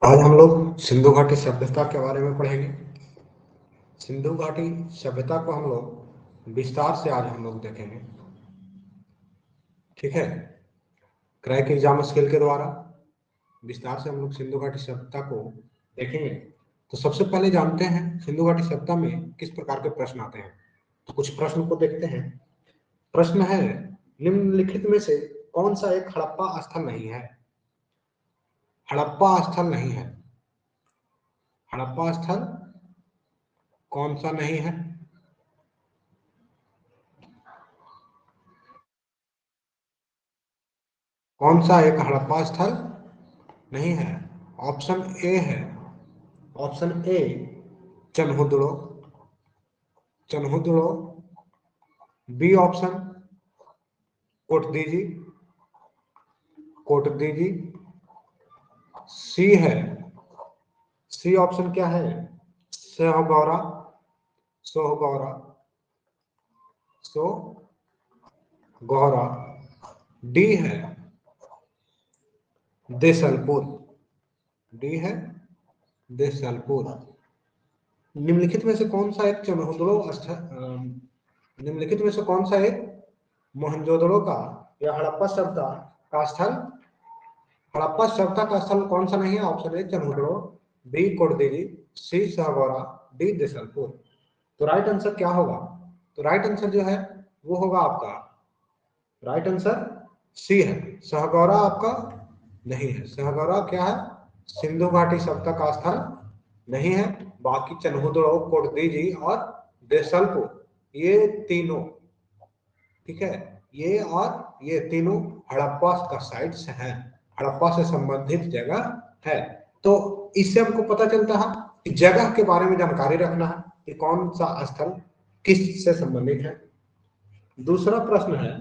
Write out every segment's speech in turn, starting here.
आज हम लोग सिंधु घाटी सभ्यता के बारे में पढ़ेंगे। सिंधु घाटी सभ्यता को हम लोग विस्तार से आज हम लोग देखेंगे। ठीक है, क्रैक एग्जाम स्किल के द्वारा विस्तार से हम लोग सिंधु घाटी सभ्यता को देखेंगे। तो सबसे पहले जानते हैं सिंधु घाटी सभ्यता में किस प्रकार के प्रश्न आते हैं। तो कुछ प्रश्न को देखते हैं। प्रश्न है, निम्नलिखित में से कौन सा एक हड़प्पा स्थल नहीं है? हड़प्पा स्थल नहीं है। हड़प्पा स्थल कौन सा नहीं है? कौन सा एक हड़प्पा स्थल नहीं है? ऑप्शन ए है, option A Chanhudaro. Chanhudaro. B option Kot Diji. Kot Diji. C है, सी ऑप्शन क्या है? सोहगौरा। सोहगौरा। सो गौरा। डी है देसलपुर। डी है देसलपुर। निम्नलिखित में से कौन सा एक चन्हुदड़ो निम्नलिखित में से कौन सा एक मोहनजोदड़ो का या हड़प्पा सभ्यता का स्थल, हड़प्पा सभ्यता का स्थल कौन सा नहीं है? Option A Chanhudaro, B Kot Diji, C Sohgaura, D Desalpur. तो राइट आंसर क्या होगा? तो राइट आंसर जो है वो होगा आपका, राइट आंसर सी है, सहगौरा आपका नहीं है। सहगौरा क्या है? सिंधु घाटी सभ्यता का स्थल नहीं है। बाकी चन्हुदड़ो, कोटदीजी और देसलपुर ये तीनों, ठीक है, ये और ये तीनों हड़प्पा का साइट्स हैं, हड़प्पा से संबंधित जगह है। तो इससे हमको पता चलता है कि जगह के बारे में जानकारी रखना है कि कौन सा स्थल किस से संबंधित है। दूसरा प्रश्न है,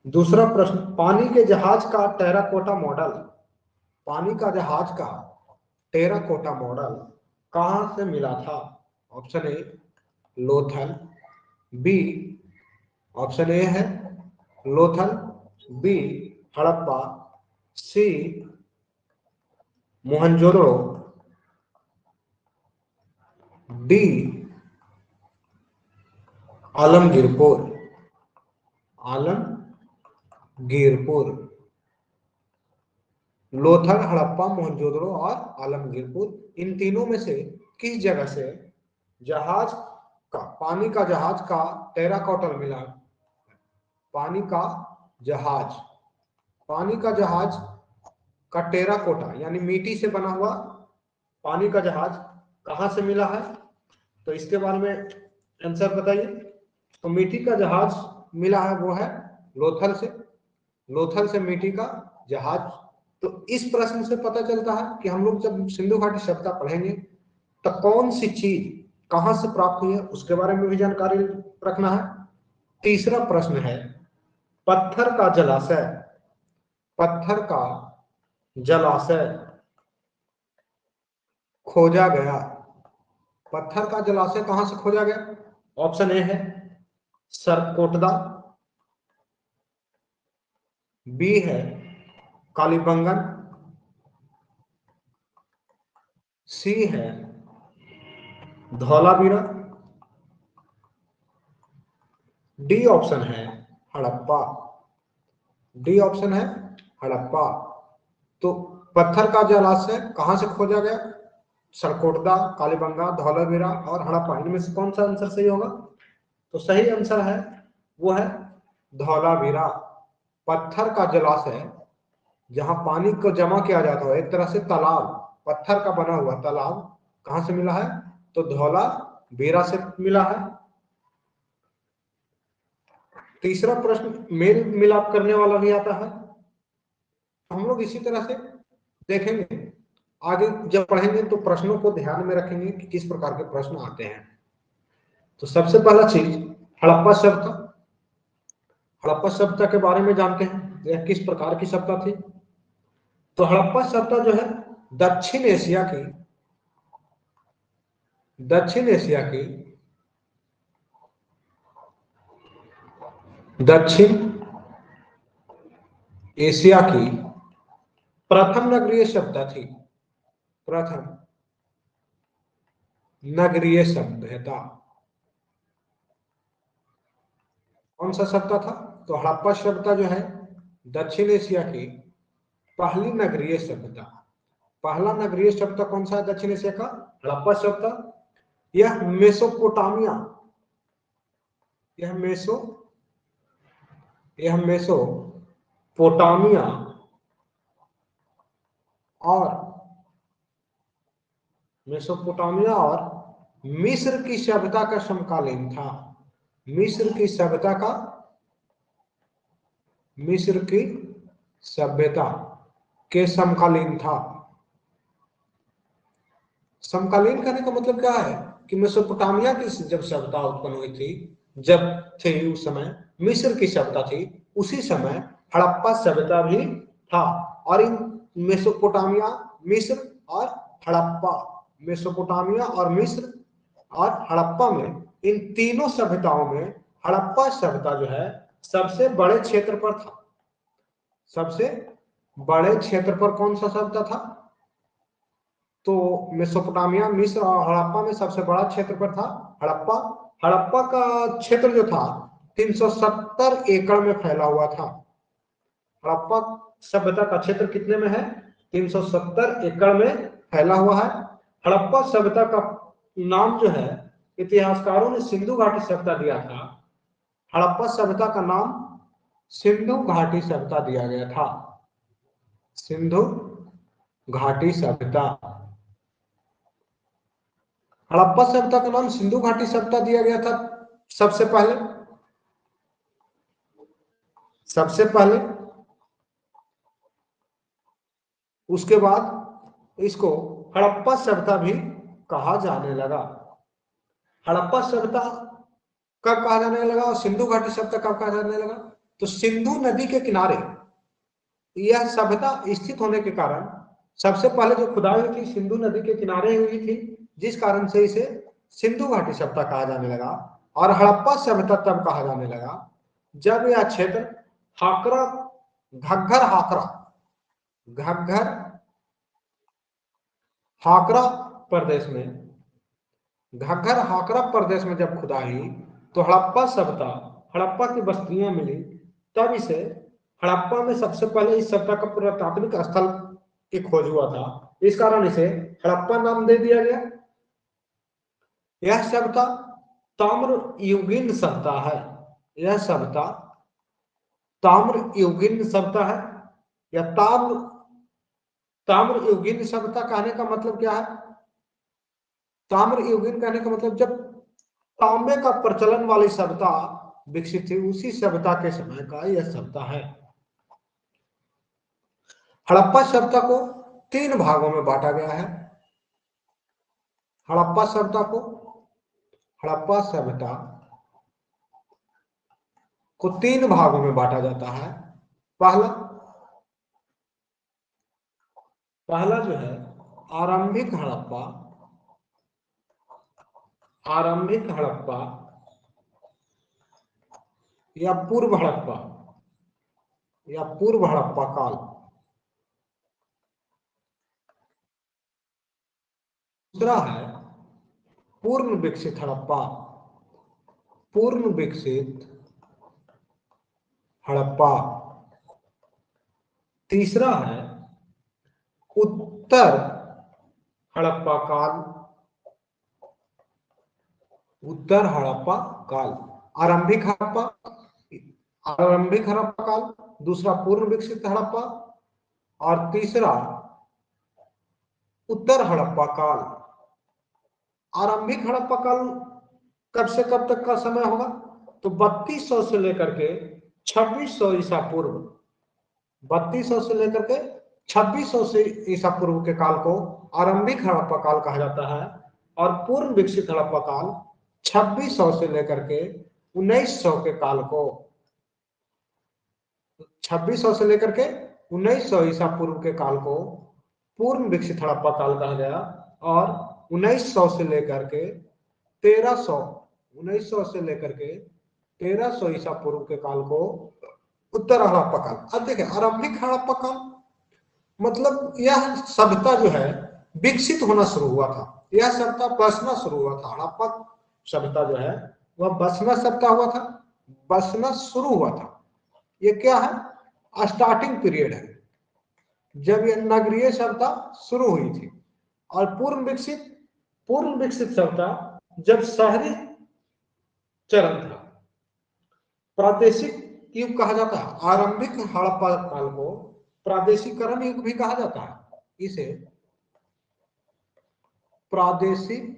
दूसरा प्रश्न, पानी के जहाज का टेराकोटा मॉडल, पानी का जहाज का टेराकोटा मॉडल कहां से मिला था? Option A Lothal, B option A है Lothal, B Harappa, C Mohenjodaro, D Alamgirpur. Alamgirpur. Lothal, Harappa, Mohenjodaro और आलमगीरपुर, इन तीनों में से किस जगह से जहाज का, पानी का जहाज का टेराकोटल मिला? पानी का जहाज, पानी का जहाज का टेराकोटा यानी मिट्टी से बना हुआ पानी का जहाज कहां से मिला है? तो इसके बारे में आंसर बताइए। तो मिट्टी का जहाज मिला है वो है लोथल से, लोथल से मिट्टी का जहाज। तो इस प्रश्न से पता चलता है कि हम लोग जब सिंधु घाटी सभ्यता पढ़ेंगे तो कौन सी चीज कहां से प्राप्त हुई है उसके बारे में भी जानकारी रखना है। तीसरा प्रश्न है, पत्थर का जलाशय, पत्थर का जलाशय खोजा गया, पत्थर का जलाशय कहां से खोजा गया? ऑप्शन ए है सरकोटदा, बी है कालीबंगन, सी है धौलावीरा, डी ऑप्शन है हड़प्पा। डी ऑप्शन है हड़प्पा। तो पत्थर का जलाशय कहां से खोजा गया? सरकोटदा, कालीबंगा, धौलावीरा और हड़प्पा, इनमें से कौन सा आंसर सही होगा? तो सही आंसर है वो है धौलावीरा। पत्थर का जलाशय जहां पानी को जमा किया जाता है, एक तरह से तालाब, पत्थर का बना हुआ तालाब कहां से मिला है? तो धौलावीरा से मिला है। तीसरा प्रश्न मेल मिलाप करने वाला भी आता है। हम लोग इसी तरह से देखेंगे, आगे जब पढ़ेंगे तो प्रश्नों को ध्यान में रखेंगे कि किस प्रकार के प्रश्न आते हैं। तो सबसे पहला चीज हड़प्पा सभ्यता, हड़प्पा सभ्यता के बारे में जानते हैं यह किस प्रकार की सभ्यता थी। तो हड़प्पा सभ्यता जो है दक्षिण एशिया की, दक्षिण एशिया की, दक्षिण एशिया की प्रथम नगरीय सभ्यता थी, प्रथम नगरीय सभ्यता कौन सा सभ्यता था? तो हड़प्पा सभ्यता जो है दक्षिण एशिया की पहली नगरीय सभ्यता। पहला नगरीय सभ्यता कौन सा है दक्षिण एशिया का? हड़प्पा सभ्यता। यह मेसोपोटामिया, यह मेसोपोटामिया और मिस्र की सभ्यता का समकालीन था। मिस्र की सभ्यता के समकालीन था। समकालीन करने का मतलब क्या है कि मेसोपोटामिया की जब सभ्यता उत्पन्न हुई थी, जब थे उस समय मिस्र की सभ्यता थी, उसी समय हड़प्पा सभ्यता भी था। और इन मेसोपोटामिया, मिस्र और हड़प्पा, मेसोपोटामिया और मिस्र और हड़प्पा में, इन तीनों सभ्यताओं में हड़प्पा सभ्यता जो है सबसे बड़े क्षेत्र पर था। सबसे बड़े क्षेत्र पर कौन सा सभ्यता था? तो मेसोपोटामिया, मिस्र और हड़प्पा में सबसे बड़ा क्षेत्र पर था हड़प्पा। हड़प्पा का क्षेत्र जो था 370 एकड़ में फैला हुआ था। हड़प्पा सभ्यता का क्षेत्र कितने में है? 370 एकड़ में फैला हुआ है। हड़प्पा सभ्यता का नाम जो है इतिहासकारों ने सिंधु घाटी सभ्यता दिया था। हड़प्पा सभ्यता का नाम सिंधु घाटी सभ्यता दिया गया था। सिंधु घाटी सभ्यता, हड़प्पा सभ्यता का नाम सिंधु घाटी सभ्यता दिया गया था सबसे पहले। उसके बाद इसको हड़प्पा सभ्यता भी कहा जाने लगा। हड़प्पा सभ्यता कब कहा जाने लगा और सिंधु घाटी सभ्यता कब कहा जाने लगा? तो सिंधु नदी के किनारे यह सभ्यता स्थित होने के कारण सबसे पहले जो खुदाई हुई थी सिंधु नदी के किनारे हुई थी, जिस कारण से इसे सिंधु घाटी सभ्यता कहा जाने लगा। और हड़प्पा सभ्यता तब कहा जाने लगा जब यह क्षेत्र घग्गर हाकरा प्रदेश में, घग्गर हाकरा प्रदेश में जब खुदाई तो हड़प्पा सभ्यता, हड़प्पा की बस्तियां मिली, तब इसे हड़प्पा में सबसे पहले इस सभ्यता का पुरातात्विक स्थल की खोज हुआ था, इस कारण इसे हड़प्पा नाम दे दिया गया। यह सभ्यता ताम्र युगीन सभ्यता है। यह सभ्यता ताम्र युगीन सभ्यता है। या ताम्र युगीन सभ्यता कहने का मतलब क्या है? ताम्र युगीन कहने का मतलब जब तांबे का प्रचलन वाली सभ्यता विकसित थी, उसी सभ्यता के समय का यह सभ्यता है। हड़प्पा सभ्यता को 3 भागों में बांटा गया है। हड़प्पा सभ्यता को 3 भागों में बांटा जाता है। पहला जो है आरंभिक हड़प्पा या पूर्व हड़प्पा काल। दूसरा है पूर्ण विकसित हड़प्पा। तीसरा है उत्तर हड़प्पा काल। आरंभिक हड़प्पा काल, दूसरा पूर्ण विकसित हड़प्पा और तीसरा उत्तर हड़प्पा काल। आरंभिक हड़प्पा काल कब से कब तक का समय होगा? तो 3200 से लेकर के 2600 ईसा पूर्व, 3200 से लेकर के 2600 से ईसा पूर्व के काल को आरंभिक हड़प्पा काल कहा जाता है। और पूर्ण विकसित हड़प्पा काल 2600 से लेकर के 1900 के काल को, 2600 से लेकर के 1900 ईसा पूर्व के काल को पूर्ण विकसित हड़प्पा काल कहा गया। और 1900 से लेकर के 1300 ईसा पूर्व के काल को उत्तर हड़प्पा काल। अब देखिए आरंभिक हड़प्पा काल मतलब यह सभ्यता जो है विकसित होना शुरू हुआ था, यह सभ्यता बसना शुरू हुआ था। हड़प्पा सभ्यता जो है वह बसना सभ्यता हुआ था, बसना शुरू हुआ था। ये क्या है, स्टार्टिंग पीरियड है जब यह नगरीय सभ्यता शुरू हुई थी। और पूर्ण विकसित सभ्यता जब शहरी चरण था। प्रादेशिक युग कहा जाता है, आरंभिक हड़प्पा काल को प्रादेशिकरण युग भी कहा जाता है। इसे प्रादेशिकरण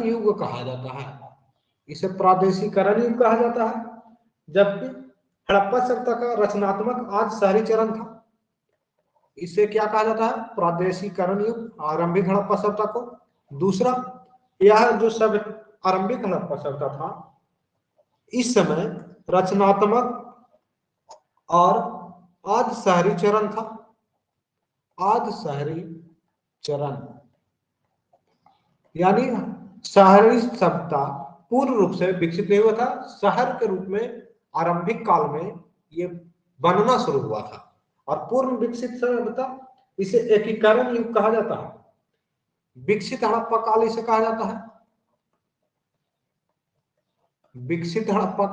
युग कहा जाता है, इसे प्रादेशिकरण युग कहा जाता है। जबकि हड़प्पा सभ्यता का रचनात्मक आज शहरी चरण था, इसे क्या कहा जाता है, प्रादेशिकरण युग, आरंभिक हड़प्पा सभ्यता को। दूसरा, यह जो सब आरंभिक हड़प्पा सभ्यता था, इस समय रचनात्मक और आज शहरी चरण था। आज शहरी चरण यानी शहरी सभ्यता पूर्ण रूप से विकसित नहीं हुआ था, शहर के रूप में आरंभिक काल में ये बनना शुरू हुआ था। और पूर्ण विकसित सभ्यता, इसे एकीकरण युग कहा जाता है। विकसित हड़प्पा काल इसे कहा जाता है, विकसित हड़प्पा,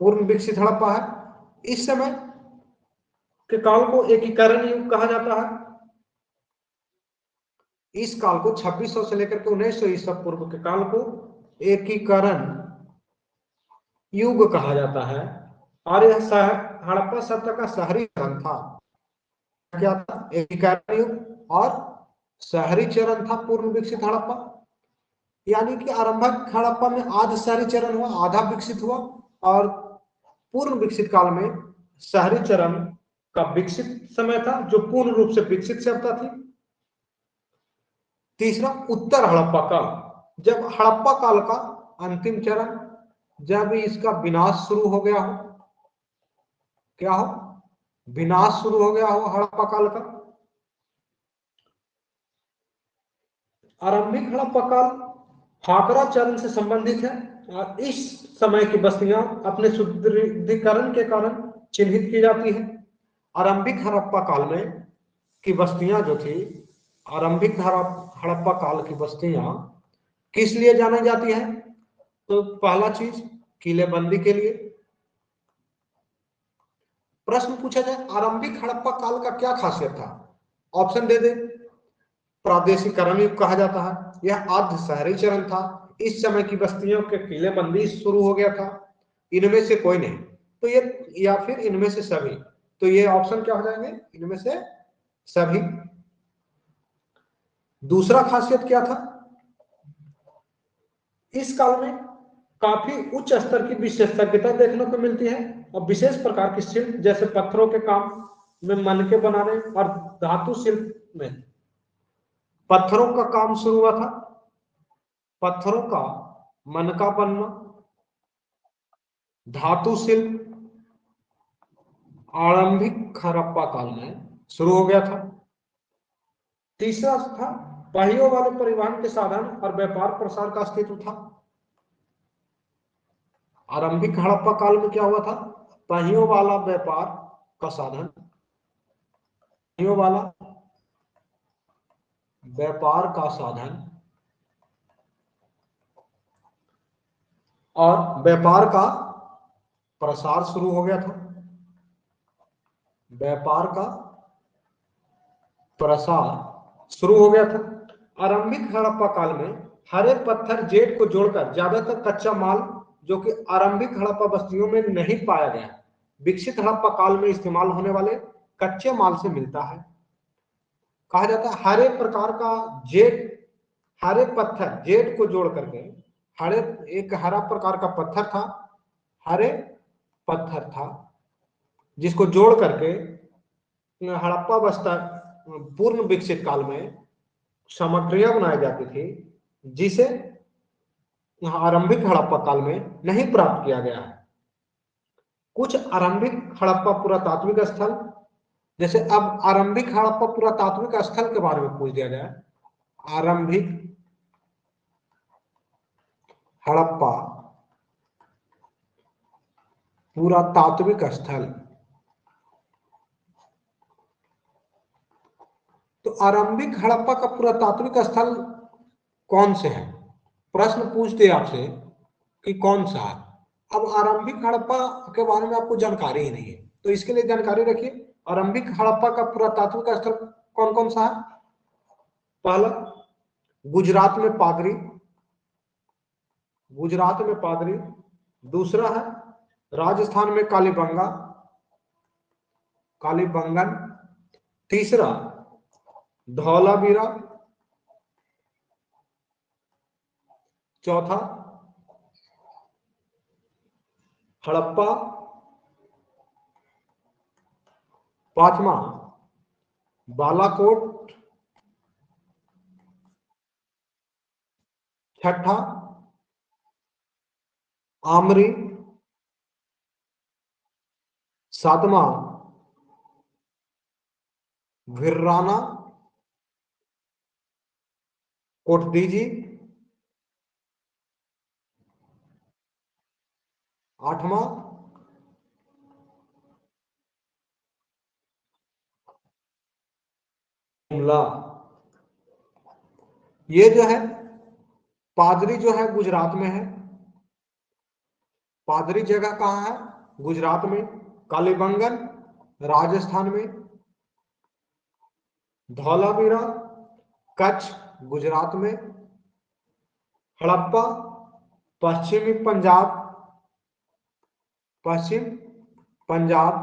पूर्ण विकसित हड़प्पा है। इस समय के काल को एकीकरण युग कहा जाता है। इस काल को 2600 से लेकर के 1900 ईसा पूर्व के काल को एकीकरण युग कहा जाता है। और यह हड़प्पा सभ्यता का शहरी चरण था। क्या था, एकीकरण युग और शहरी चरण था पूर्ण विकसित हड़प्पा। यानी कि आरंभिक हड़प्पा में आध शहरी चरण हुआ, आधा विकसित हुआ, और पूर्ण विकसित काल में शहरी चरण का विकसित समय था, जो पूर्ण रूप से विकसित सभ्यता थी। तीसरा, उत्तर हड़प्पा काल, जब हड़प्पा काल का अंतिम चरण, जब इसका विनाश शुरू हो गया हो, क्या हो, विनाश शुरू हो गया हो हड़प्पा काल का। आरंभिक हड़प्पा काल हाकरा चरण से संबंधित है, और इस समय की बस्तियां अपने सुदृढ़ीकरण के कारण चिन्हित की जाती है। आरंभिक हड़प्पा काल में की बस्तियां जो थी, आरंभिक हड़प्पा काल की बस्तियां किस लिए जानी जाती है, तो पहला चीज किलेबंदी के लिए। प्रश्न पूछा जाए आरंभिक हड़प्पा काल का क्या खासियत था, ऑप्शन दे दे। प्रादेशिकरण युग कहा जाता है, यह आद्य शहरी चरण था, इस समय की बस्तियों के किलेबंदी शुरू हो गया था, इनमें से कोई नहीं, तो ये, या फिर इनमें से सभी, तो ये ऑप्शन क्या हो जाएंगे, इनमें से सभी। दूसरा खासियत क्या था, इस काल में काफी उच्च स्तर की विशेषज्ञता देखने को मिलती है, और विशेष प्रकार की शिल्प जैसे पत्थरों के काम में मनके बनाने और धातु शिल्प में पत्थरों का काम शुरू हुआ था। पत्थरों का मनका बनना, धातु शिल्प आरंभिक हड़प्पा काल में शुरू हो गया था। तीसरा था पहियों वाले परिवहन के साधन और व्यापार प्रसार का अस्तित्व था। आरंभिक हड़प्पा काल में क्या हुआ था, पहियों वाला व्यापार का साधन, पहियों वाला व्यापार का साधन और व्यापार का प्रसार शुरू हो गया था। व्यापार का प्रसार शुरू हो गया था। आरंभिक हड़प्पा काल में हरे पत्थर जेट को जोड़कर ज्यादातर कच्चा माल जो कि आरंभिक हड़प्पा बस्तियों में नहीं पाया गया, विकसित हड़प्पा काल में इस्तेमाल होने वाले कच्चे माल से मिलता है। कहा जाता है हरे प्रकार का जेट, हरे पत्थर जेट को जोड़ करके, हरे एक हरा प्रकार का पत्थर था, हरे पत्थर था, जिसको जोड़ करके हड़प्पा बस्ता पूर्ण विकसित काल में सामग्रियां बनाई जाती थी, जिसे आरंभिक हड़प्पा काल में नहीं प्राप्त किया गया है। कुछ आरंभिक हड़प्पा पुरातात्विक स्थल, जैसे अब आरंभिक हड़प्पा पुरातात्विक स्थल के बारे में पूछ दिया जाए, आरंभिक हड़प्पा पुरातात्विक स्थल। तो आरंभिक हड़प्पा का पुरातात्विक स्थल कौन से है? प्रश्न पूछते आपसे कि कौन सा है। अब आरंभिक हड़प्पा के बारे में आपको जानकारी ही नहीं है, तो इसके लिए जानकारी रखिए। आरंभिक हड़प्पा का पुरातात्विक स्थल कौन कौन सा है? पहला, गुजरात में पादरी, गुजरात में पादरी। दूसरा है राजस्थान में कालीबंगा, कालीबंगन। तीसरा धौलावीरा। चौथा हड़प्पा। पांचवा बालाकोट। छठा आमरी। सातवां भिर्राना कोटदीजी। आठवां शिमला। ये जो है पादरी जो है गुजरात में है। पादरी जगह कहां है? गुजरात में। कालीबंगन राजस्थान में। धौलावीरा कच्छ गुजरात में। हड़प्पा पश्चिमी पंजाब, पश्चिम पंजाब।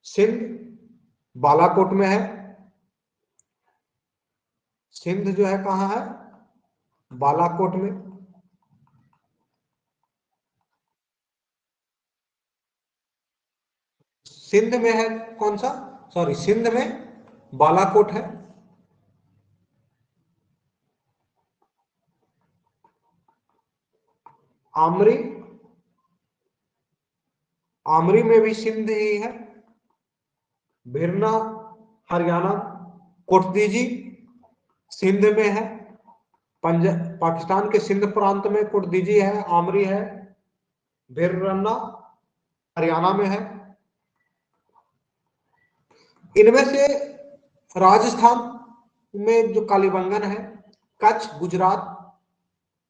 सिंध बालाकोट में है। सिंध जो है कहां है? बालाकोट में। सिंध में है कौन सा? सॉरी, सिंध में बालाकोट है। आमरी, आमरी में भी सिंध ही है। भिरना हरियाणा। कोटदीजी सिंध में है। पंजाब पाकिस्तान के सिंध प्रांत में कोटदीजी है, आमरी है। भिरना हरियाणा में है। इनमें से राजस्थान में जो कालीबंगन है, कच्छ गुजरात,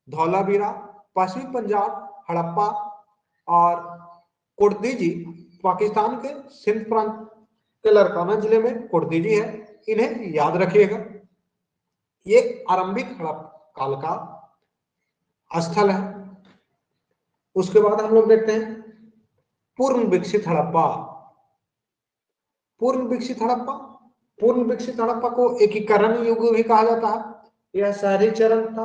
धौलावीरा, पश्चिमी पंजाब हड़प्पा और कोटदीजी पाकिस्तान के सिंध प्रांत के लड़काना जिले में कोटदीजी है। इन्हें याद रखिएगा। ये आरंभिक हड़प्पा काल का स्थल है। उसके बाद हम लोग देखते हैं पूर्ण विकसित हड़प्पा। पूर्ण विकसित हड़प्पा, पूर्ण विकसित हड़प्पा को एकीकरण युग भी कहा जाता है। यह शहरी चरण था।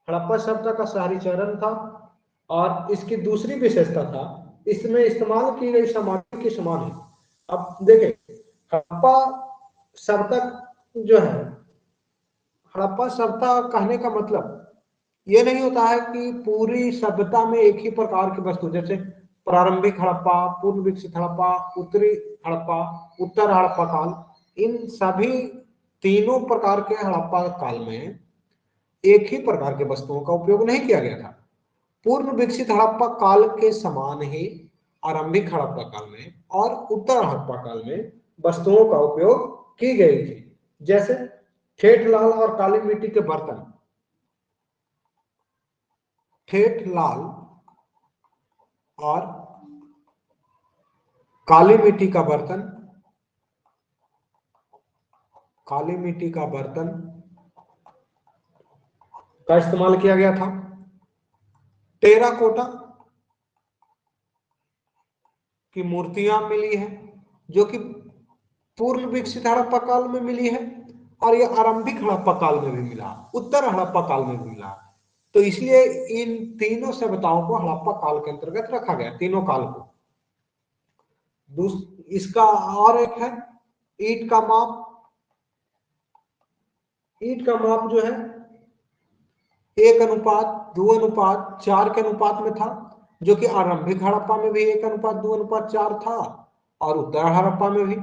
हड़प्पा सभ्यता का शहरी चरण था और इसकी दूसरी विशेषता था इसमें इस्तेमाल की गई सामग्री के समान है। अब देखें, हड़प्पा सभ्यता जो है, हड़प्पा सभ्यता कहने का मतलब ये नहीं होता है कि पूरी सभ्यता में एक ही प्रकार की वस्तु, जैसे प्रारंभिक हड़प्पा, पूर्ण विकसित हड़प्पा, उत्तरी हड़प्पा, उत्तर हड़प्पा काल, इन सभी तीनों प्रकार के हड़प्पा काल में एक ही प्रकार के वस्तुओं का उपयोग नहीं किया गया था। पूर्ण विकसित हड़प्पा काल के समान ही आरंभिक हड़प्पा काल में और उत्तर हड़प्पा काल में वस्तुओं का उपयोग की गई थी, जैसे ठेठ लाल और काली मिट्टी के बर्तन। ठेठ लाल और काली मिट्टी का बर्तन, काली मिट्टी का बर्तन का इस्तेमाल किया गया था। टेराकोटा की मूर्तियां मिली है जो कि पूर्ण विकसित हड़प्पा काल में मिली है और यह आरंभिक हड़प्पा काल में भी मिला, उत्तर हड़प्पा काल में भी मिला। तो इसलिए इन तीनों सभ्यताओं को हड़प्पा काल के अंतर्गत रखा गया, तीनों काल को। इसका और एक है ईंट का माप। ईंट का माप जो है 1:2:4 के अनुपात में था, जो कि आरंभिक हड़प्पा में भी 1:2:4 था और उत्तर हड़प्पा में भी।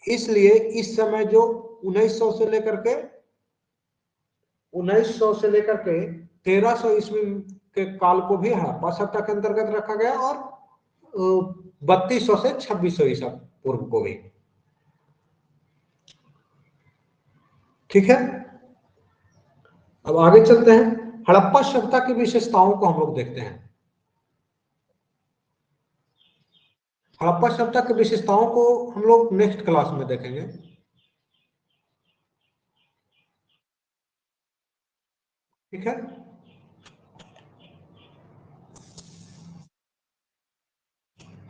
इसलिए इस समय जो 1900 से लेकर के 1300 ईस्वी के काल को भी हड़प्पा सभ्यता के अंतर्गत रखा गया और 3200 से 2600 ईसा पूर्व को भी। ठीक है, अब आगे चलते हैं, हड़प्पा सभ्यता की विशेषताओं को हम लोग देखते हैं। हड़प्पा सभ्यता की विशेषताओं को हम लोग नेक्स्ट क्लास में देखेंगे। ठीक है।